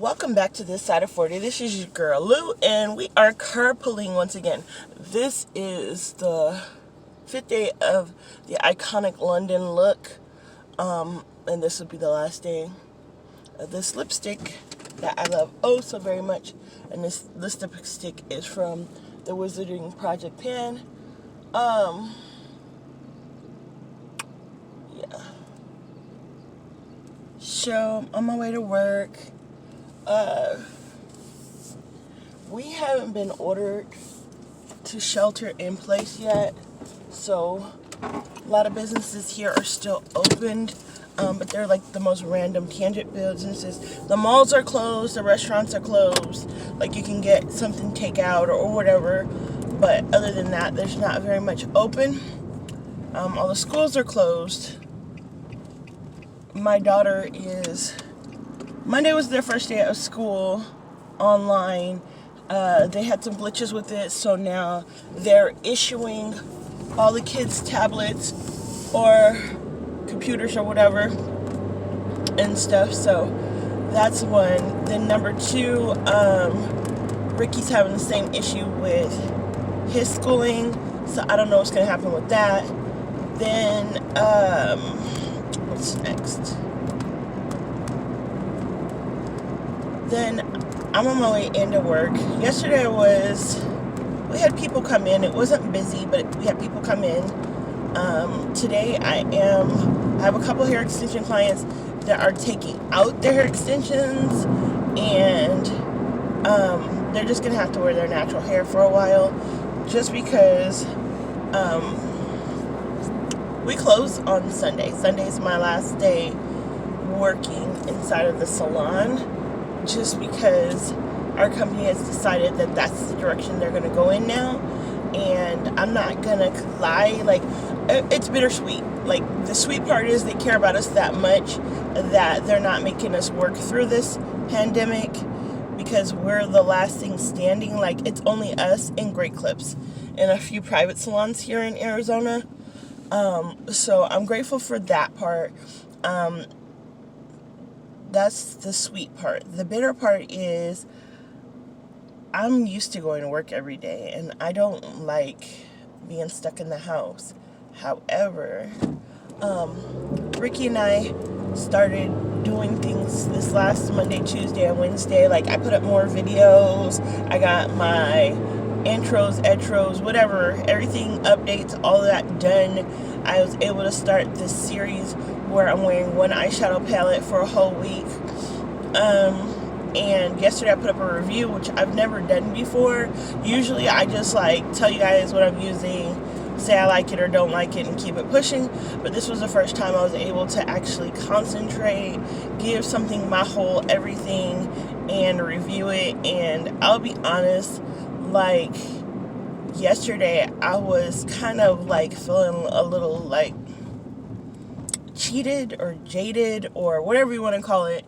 Welcome back to This Side of 40. This is your girl Lou, and we are carpooling once again. This is the 5th day of the iconic London look, and this will be the last day of this lipstick that I love oh so very much. And this lipstick is from the Wizarding Project Pan. Yeah. So, on my way to work. We haven't been ordered to shelter in place yet, so a lot of businesses here are still opened, but they're like the most random tangent businesses. The malls are closed, the restaurants are closed, like you can get something takeout or whatever, but other than that, there's not very much open. All the schools are closed. My daughter Monday was their first day of school online. They had some glitches with it, so now they're issuing all the kids tablets or computers or whatever and stuff. So that's one. Then number two, Ricky's having the same issue with his schooling, so I don't know what's going to happen with that. Then, what's next? Then I'm on my way into work. Yesterday we had people come in. It wasn't busy, but we had people come in. Today I have a couple hair extension clients that are taking out their hair extensions, and they're just gonna have to wear their natural hair for a while, just because we close on Sunday. Sunday's my last day working inside of the salon, just because our company has decided that that's the direction they're going to go in now. And I'm not going to lie, like, it's bittersweet. Like, the sweet part is they care about us that much that they're not making us work through this pandemic, because we're the last thing standing. Like, it's only us and Great Clips and a few private salons here in Arizona. So I'm grateful for that part. That's the sweet part. The bitter part is I'm used to going to work every day, and I don't like being stuck in the house. However, Ricky and I started doing things this last Monday, Tuesday, and Wednesday. Like, I put up more videos. I got my intros, outros, whatever, everything, updates, all of that done. I was able to start this series where I'm wearing one eyeshadow palette for a whole week. And yesterday I put up a review, which I've never done before. Usually I just like tell you guys what I'm using, say I like it or don't like it, and keep it pushing. But this was the first time I was able to actually concentrate, give something my whole everything, and review it. And I'll be honest, like, yesterday I was kind of like feeling a little like cheated or jaded or whatever you want to call it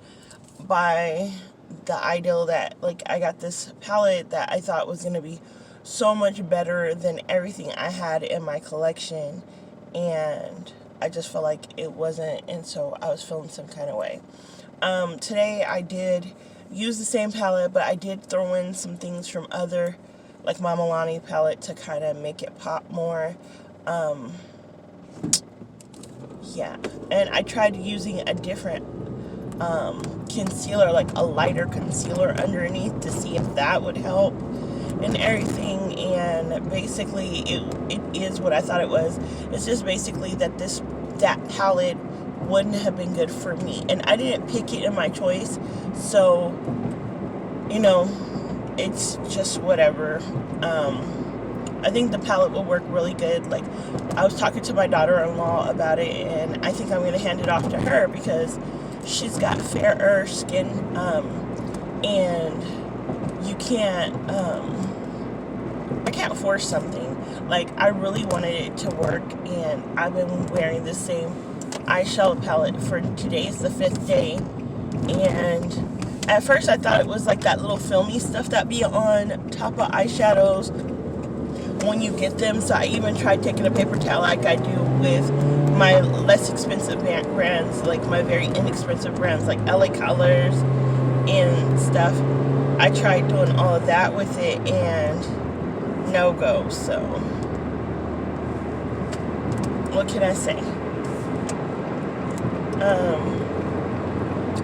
by the ideal that, like, I got this palette that I thought was going to be so much better than everything I had in my collection, and I just felt like it wasn't, and so I was feeling some kind of way. Today I did use the same palette, but I did throw in some things from other, like my Milani palette, to kind of make it pop more. Yeah, and I tried using a different concealer, like a lighter concealer underneath, to see if that would help and everything. And basically it is what I thought it was. It's just basically that that palette wouldn't have been good for me, and I didn't pick it in my choice, so you know, it's just whatever. I think the palette will work really good. Like, I was talking to my daughter-in-law about it, and I think I'm going to hand it off to her because she's got fairer skin, and you can't, I can't force something. Like, I really wanted it to work, and I've been wearing the same eyeshadow palette for today's the 5th day, and at first I thought it was like that little filmy stuff that be on top of eyeshadows when you get them. So I even tried taking a paper towel like I do with my less expensive brands, like my very inexpensive brands like LA Colors and stuff. I tried doing all of that with it, and no go. So what can I say?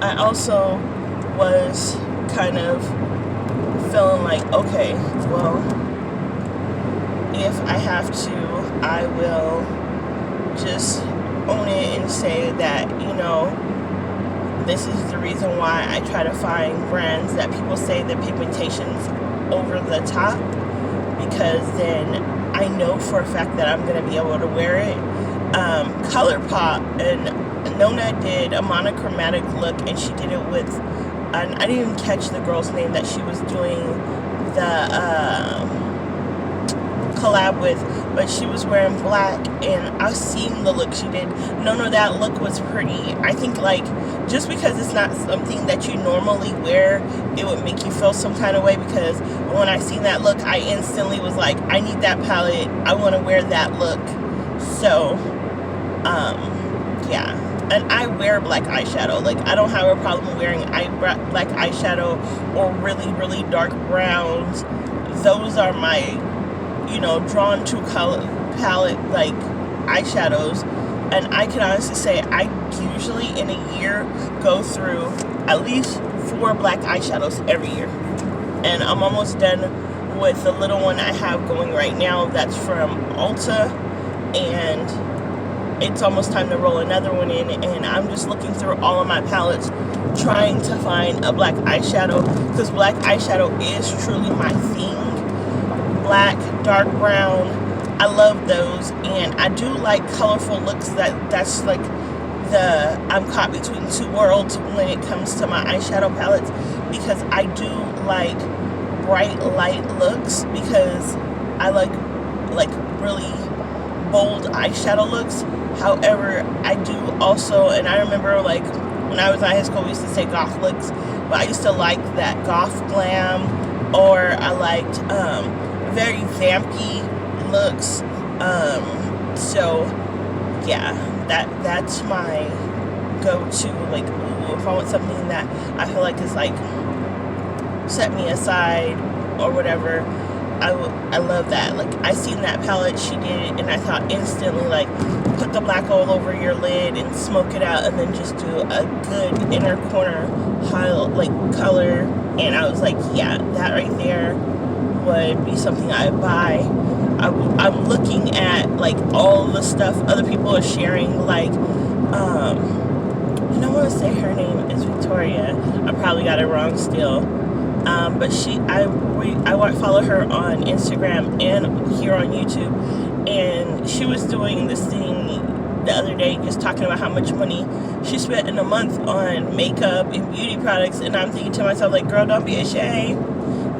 I also was kind of feeling like, okay, well, if I have to, I will just own it and say that, you know, this is the reason why I try to find brands that people say the pigmentation's over the top, because then I know for a fact that I'm going to be able to wear it. ColourPop, and Nona did a monochromatic look, and she did it with, and I didn't even catch the girl's name that she was doing the collab with, but she was wearing black, and I've seen the look she did. No, that look was pretty. I think, like, just because it's not something that you normally wear, it would make you feel some kind of way, because when I seen that look, I instantly was like, I need that palette, I want to wear that look. So yeah, and I wear black eyeshadow. Like, I don't have a problem wearing black eyeshadow or really, really dark browns. Those are my, you know, drawn to color palette, like, eyeshadows. And I can honestly say I usually in a year go through at least 4 black eyeshadows every year. And I'm almost done with the little one I have going right now that's from Ulta, and it's almost time to roll another one in, and I'm just looking through all of my palettes trying to find a black eyeshadow, because black eyeshadow is truly my thing. Black, dark brown, I love those, and I do like colorful looks. That's like I'm caught between two worlds when it comes to my eyeshadow palettes, because I do like bright light looks, because I like really bold eyeshadow looks. However, I do also, and I remember, like, when I was in high school, we used to say goth looks, but I used to like that goth glam, or I liked very vampy looks. So yeah, that's my go-to. Like, ooh, if I want something that I feel like is like set me aside or whatever, I love that. Like, I seen that palette, she did it, and I thought instantly, like, put the black all over your lid and smoke it out, and then just do a good inner corner highlight, like, color. And I was like, yeah, that right there would be something I'd buy. I'm looking at, like, all the stuff other people are sharing, like, and I want to say her name is Victoria. I probably got it wrong still. But I follow her on Instagram and here on YouTube, and she was doing this thing the other day, just talking about how much money she spent in a month on makeup and beauty products, and I'm thinking to myself, like, girl, don't be ashamed.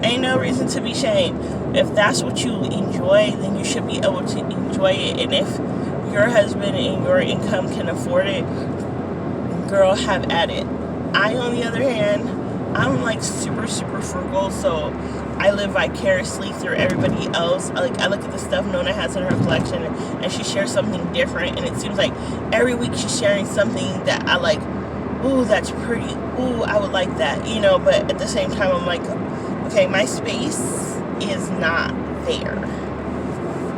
Ain't no reason to be ashamed. If that's what you enjoy, then you should be able to enjoy it, and if your husband and your income can afford it, girl, have at it. I, on the other hand, I'm like super frugal, so I live vicariously through everybody else. I look at the stuff Nona has in her collection, and she shares something different, and it seems like every week she's sharing something that I like. Ooh, that's pretty. Ooh, I would like that, you know. But at the same time, I'm like, okay, my space is not there.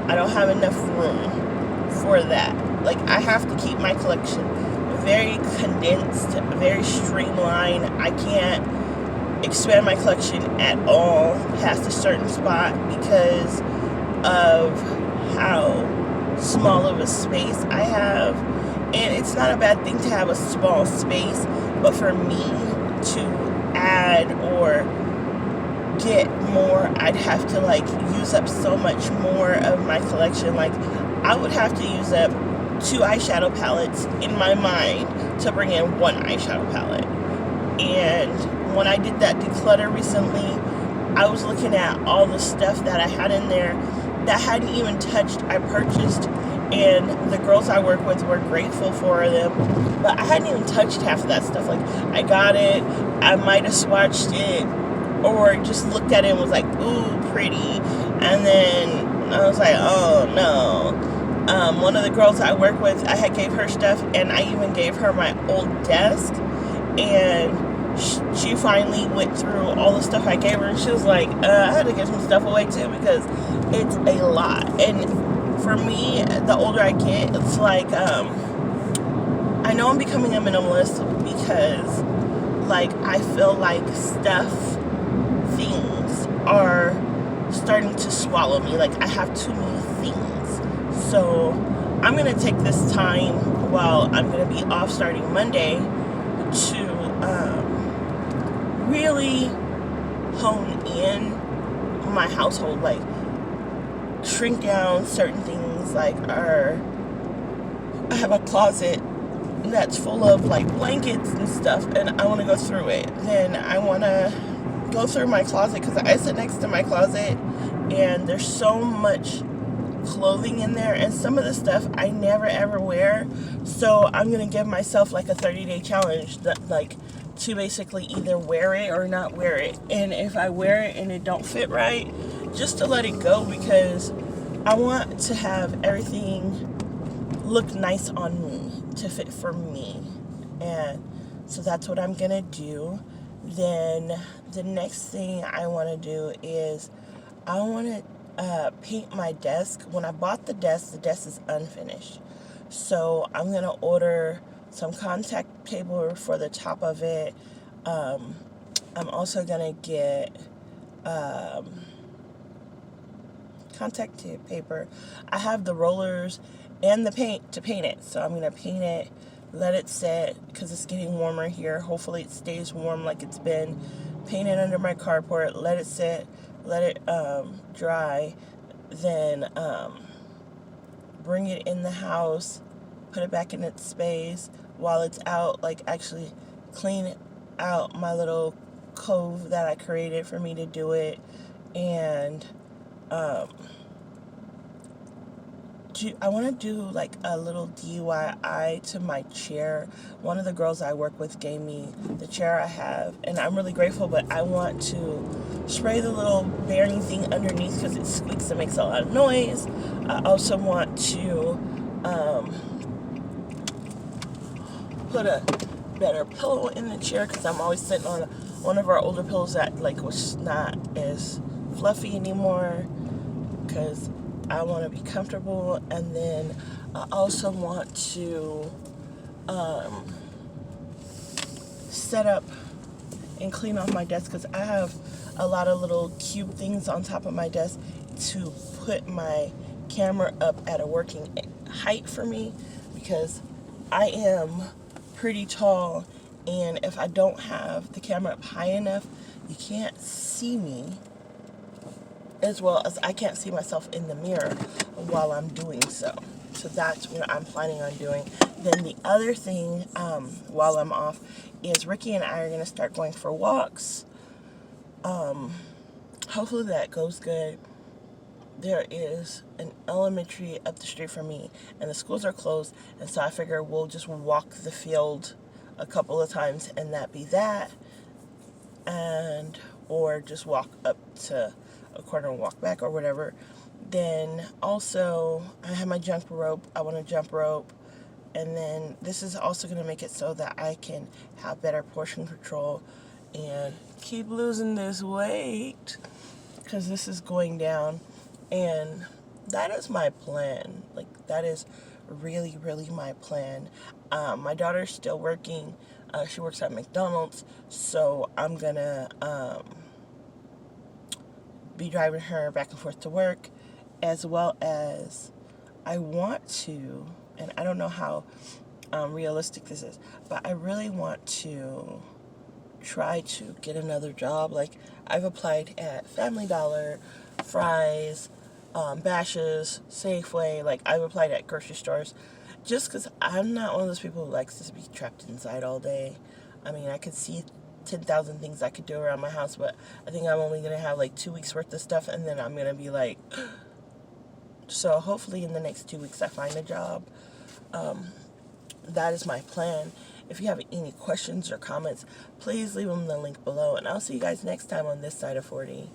I don't have enough room for that. Like, I have to keep my collection very condensed, very streamlined. I can't expand my collection at all past a certain spot because of how small of a space I have. And it's not a bad thing to have a small space, but for me to add or get more, I'd have to, like, use up so much more of my collection. Like, I would have to use up 2 eyeshadow palettes in my mind to bring in 1 eyeshadow palette. And when I did that declutter recently, I was looking at all the stuff that I had in there that I hadn't even touched. I purchased, and the girls I work with were grateful for them, but I hadn't even touched half of that stuff. Like, I got it, I might have swatched it, or just looked at it and was like, ooh, pretty. And then I was like, oh no. One of the girls I work with, I had gave her stuff, and I even gave her my old desk, and she finally went through all the stuff I gave her, and she was like, I had to give some stuff away too because it's a lot. And for me, the older I get, it's like, I know I'm becoming a minimalist because, like, I feel like things are starting to swallow me. Like, I have too many things. So I'm going to take this time while I'm going to be off starting Monday to really hone in my household, like shrink down certain things. Like, I have a closet that's full of like blankets and stuff, and I want to go through it. Then I want to go through my closet because I sit next to my closet, and there's so much clothing in there, and some of the stuff I never ever wear. So I'm gonna give myself like a 30-day challenge that, like, to basically either wear it or not wear it. And if I wear it and it don't fit right, just to let it go, because I want to have everything look nice on me, to fit for me. And so that's what I'm gonna do. Then the next thing I want to do is I want to paint my desk. When I bought the desk is unfinished. So I'm going to order some contact paper for the top of it. I'm also going to get contact paper. I have the rollers and the paint to paint it. So I'm going to paint it, let it set, because it's getting warmer here. Hopefully it stays warm like it's been. Paint it under my carport, let it sit, let it dry, then bring it in the house, put it back in its space while it's out, like actually clean out my little cove that I created for me to do it. And I want to do like a little DIY to my chair. One of the girls I work with gave me the chair I have, and I'm really grateful, but I want to spray the little bearing thing underneath because it squeaks and makes a lot of noise. I also want to put a better pillow in the chair because I'm always sitting on one of our older pillows that like was not as fluffy anymore, because I want to be comfortable. And then I also want to set up and clean off my desk because I have a lot of little cube things on top of my desk to put my camera up at a working height for me, because I am pretty tall, and if I don't have the camera up high enough, you can't see me, as well as I can't see myself in the mirror while I'm doing so. So that's what I'm planning on doing. Then the other thing while I'm off is Ricky and I are going to start going for walks. Hopefully that goes good. There is an elementary up the street from me, and the schools are closed, and so I figure we'll just walk the field a couple of times, and that be that, and or just walk up to a corner and walk back or whatever. Then also I have my jump rope. I want to jump rope, and then this is also going to make it so that I can have better portion control and keep losing this weight, because this is going down. And that is my plan. Like, that is really, really my plan. My daughter's still working. She works at McDonald's, so I'm gonna be driving her back and forth to work, as well as I want to, and I don't know how realistic this is, but I really want to try to get another job. Like, I've applied at Family Dollar, Fry's, Bash's, Safeway. Like, I've applied at grocery stores, just because I'm not one of those people who likes to be trapped inside all day. I mean, I could see 10,000 things I could do around my house, but I think I'm only going to have like 2 weeks worth of stuff, and then I'm going to be like, so hopefully in the next 2 weeks I find a job. That is my plan. If you have any questions or comments, please leave them in the link below, and I'll see you guys next time on this side of 40.